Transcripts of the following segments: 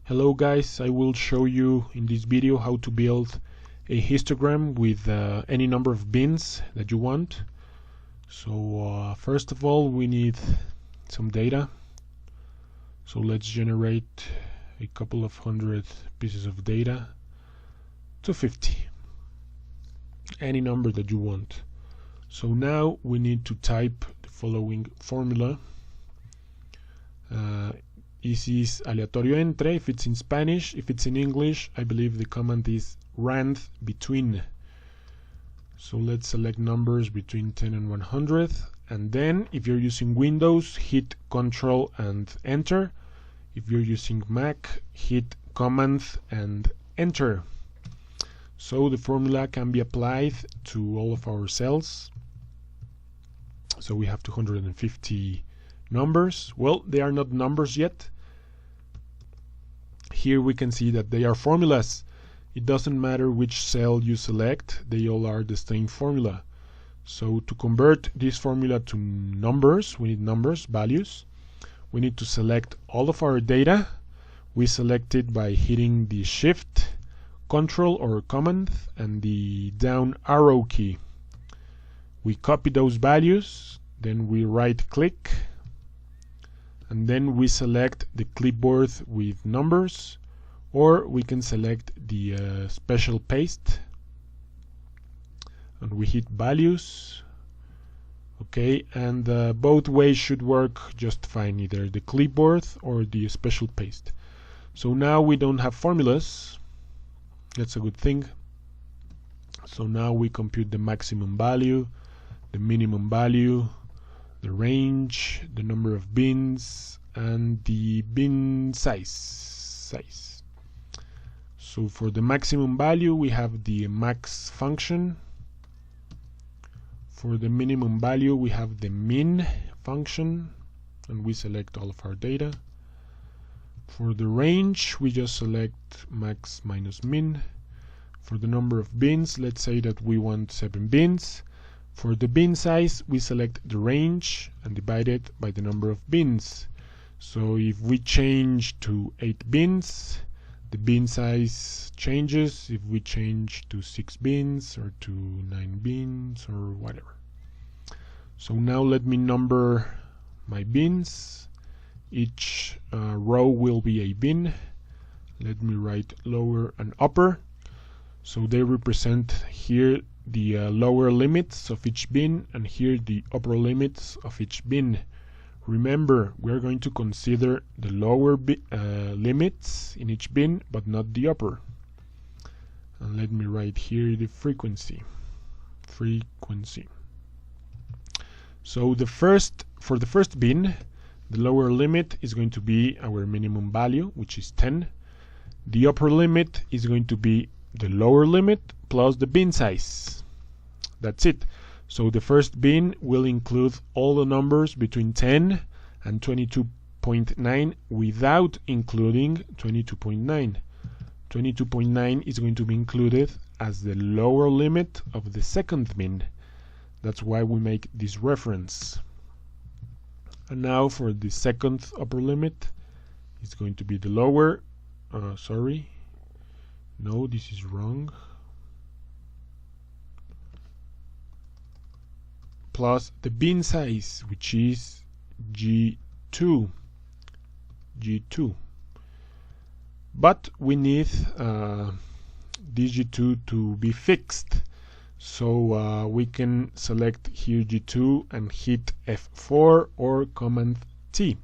Hello guys, I will show you in this video how to build a histogram with any number of bins that you want. So first of all we need some data. So let's generate a couple of hundred pieces of data to 50. Any number that you want. So now we need to type the following formula. This is aleatorio entre if it's in Spanish. If it's in English, I believe the command is rand between. So let's select numbers between 10 and 100, and then if you're using Windows, hit Control and Enter. If you're using Mac, hit Command and Enter. So the formula can be applied to all of our cells. So we have 250 numbers. Well, they are not numbers yet. Here we can see that they are formulas. It doesn't matter which cell you select, they all are the same formula. So to convert this formula to numbers, we need numbers, values. We need to select all of our data. We select it by hitting the Shift, Control or Command and the down arrow key. We copy those values, then we right click, and then we select the clipboard with numbers, or we can select the special paste and we hit values. Okay, and both ways should work just fine, either the clipboard or the special paste. So now we don't have formulas. That's a good thing. So now we compute the maximum value, the minimum value, the range, the number of bins, and the bin size. So for the maximum value we have the max function. For the minimum value we have the min function, and we select all of our data. For the range we just select max minus min. For the number of bins, let's say that we want 7 bins. For the bin size, we select the range and divide it by the number of bins. So if we change to 8 bins, the bin size changes. If we change to 6 bins or to 9 bins or whatever. So now let me number my bins. Each row will be a bin. Let me write lower and upper. So they represent here the lower limits of each bin, and here the upper limits of each bin. Remember, we're going to consider the lower limits in each bin, but not the upper. And let me write here the frequency. So for the first bin, the lower limit is going to be our minimum value, which is 10. The upper limit is going to be the lower limit plus the bin size. That's it. So the first bin will include all the numbers between 10 and 22.9 without including 22.9. 22.9 is going to be included as the lower limit of the second bin. That's why we make this reference. And now for the second upper limit, it's going to be the lower, no, this is wrong, plus the bin size, which is G2. But we need this G2 to be fixed. So we can select here G2 and hit F4 or Command T.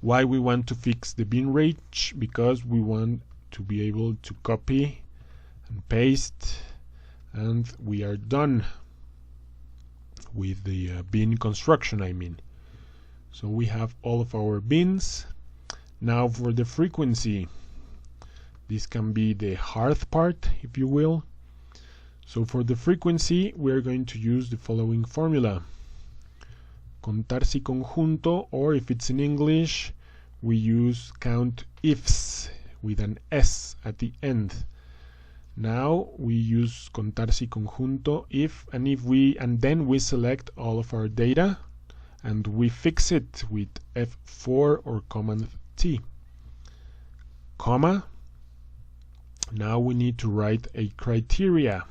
Why we want to fix the bin range? Because we want to be able to copy and paste, and we are done with the bin construction, I mean. So we have all of our bins. Now for the frequency, this can be the hard part, if you will. So for the frequency we're going to use the following formula: contar si conjunto, or if it's in English we use count ifs with an S at the end. Now we use contar si conjunto if, and then we select all of our data and we fix it with F4 or Command T. comma. Now we need to write a criteria.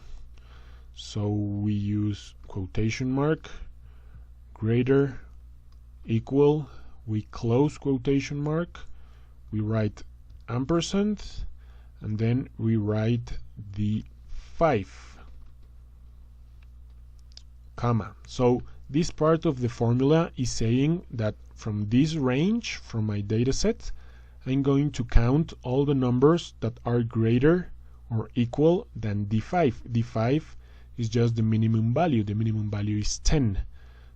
So we use quotation mark, greater, equal, we close quotation mark, we write ampersand, and then we write the 5, comma. So this part of the formula is saying that from this range, from my data set, I'm going to count all the numbers that are greater or equal than D5. D5 is just the minimum value. The minimum value is 10.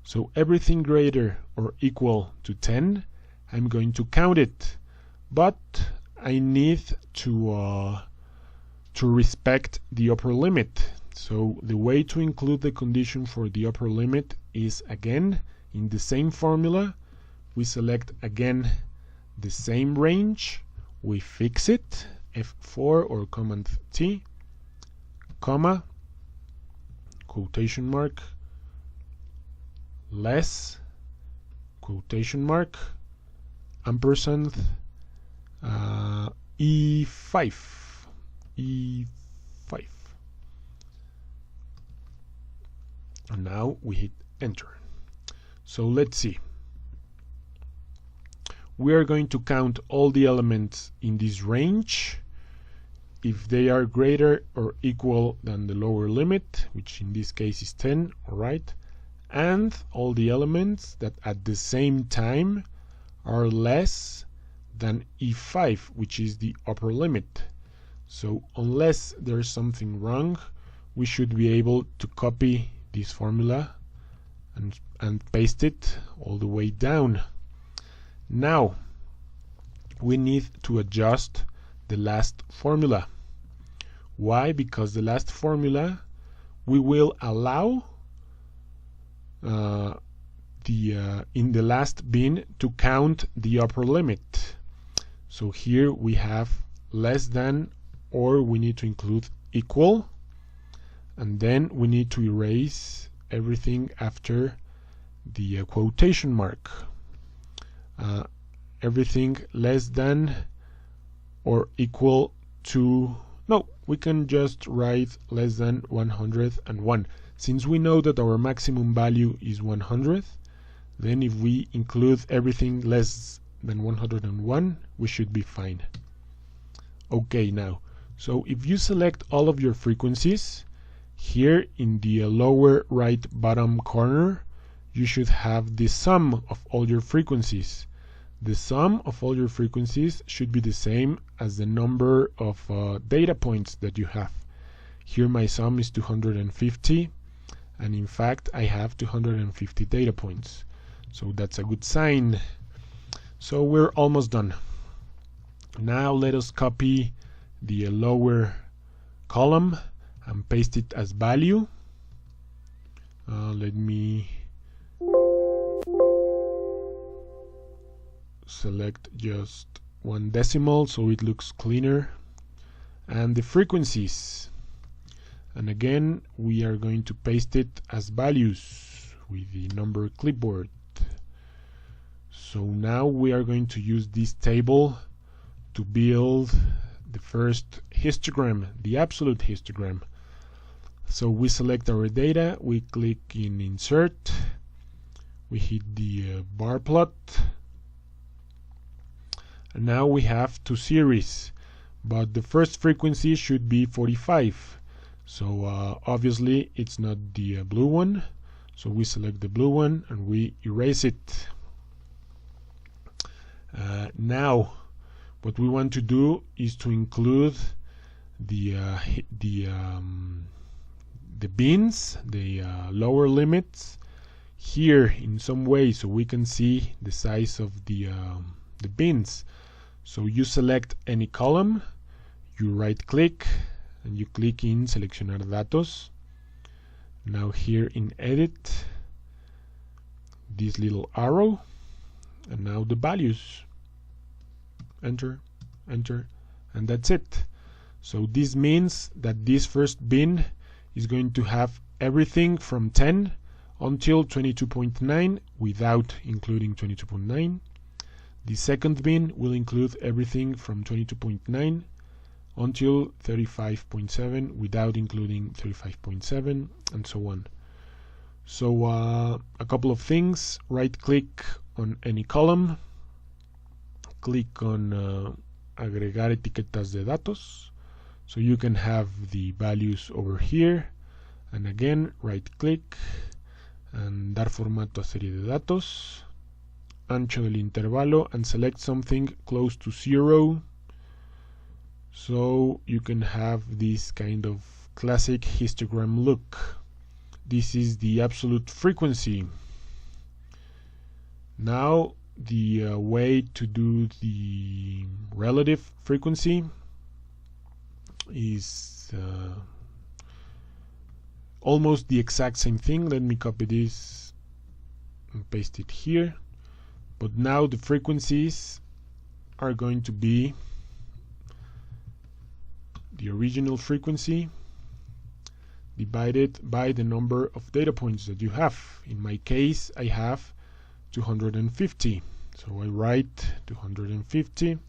So everything greater or equal to 10, I'm going to count it. But I need to respect the upper limit. So the way to include the condition for the upper limit is, again, in the same formula, we select again the same range, we fix it, F4 or Command T, comma, quotation mark, less, quotation mark, ampersand, E5, E5. And now we hit enter. So let's see. We are going to count all the elements in this range. If they are greater or equal than the lower limit, which in this case is 10, alright, and all the elements that at the same time are less than E5, which is the upper limit. So unless there's something wrong, we should be able to copy this formula and paste it all the way down. Now we need to adjust the last formula. Why? Because the last formula we will allow in the last bin to count the upper limit. So here we have less than, or we need to include equal, and then we need to erase everything after the quotation mark. Everything less than or equal to, no, we can just write less than 101. Since we know that our maximum value is 100, then if we include everything less than 101, we should be fine. Okay, now, so if you select all of your frequencies, here in the lower right bottom corner, you should have the sum of all your frequencies. The sum of all your frequencies should be the same as the number of data points that you have. Here my sum is 250, and in fact I have 250 data points. So that's a good sign. So we're almost done. Now let us copy the lower column and paste it as value. Let me select just one decimal so it looks cleaner, and the frequencies, and again we are going to paste it as values with the number clipboard. So now we are going to use this table to build the first histogram, the absolute histogram. So we select our data, we click in insert, we hit the bar plot, and now we have two series, but the first frequency should be 45. So obviously it's not the blue one, so we select the blue one and we erase it. Now what we want to do is to include the bins, the lower limits here in some way, so we can see the size of the bins. So you select any column, you right click and you click in seleccionar datos. Now here in edit, this little arrow, and now the values, enter, enter, and that's it. So this means that this first bin is going to have everything from 10 until 22.9 without including 22.9. The second bin will include everything from 22.9 until 35.7 without including 35.7 and so on. So a couple of things: right click on any column, click on agregar etiquetas de datos, so you can have the values over here, and again right click and dar formato a serie de datos, ancho del intervalo, and select something close to 0, so you can have this kind of classic histogram look. This is the absolute frequency. Now the way to do the relative frequency is almost the exact same thing. Let me copy this and paste it here. But now the frequencies are going to be the original frequency divided by the number of data points that you have. In my case, I have 250. So I write 250, and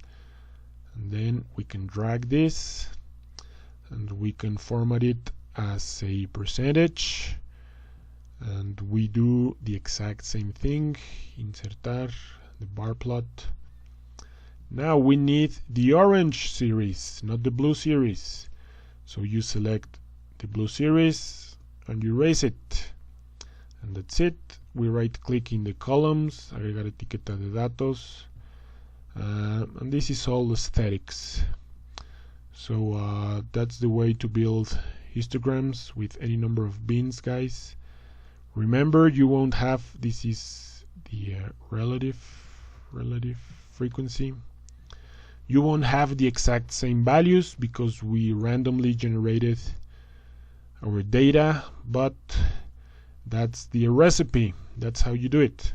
then we can drag this and we can format it as a percentage, and we do the exact same thing, insertar the bar plot. Now we need the orange series, not the blue series, so you select the blue series and you erase it, and that's it. We right click in the columns, agregar etiqueta de datos, and this is all aesthetics. So that's the way to build histograms with any number of bins, guys. Remember, you won't have, this is the relative frequency. You won't have the exact same values because we randomly generated our data, but that's the recipe. That's how you do it.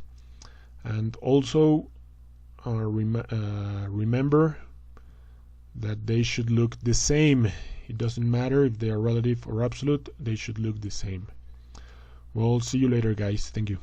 And also remember that they should look the same. It doesn't matter if they are relative or absolute, they should look the same. Well, see you later, guys. Thank you.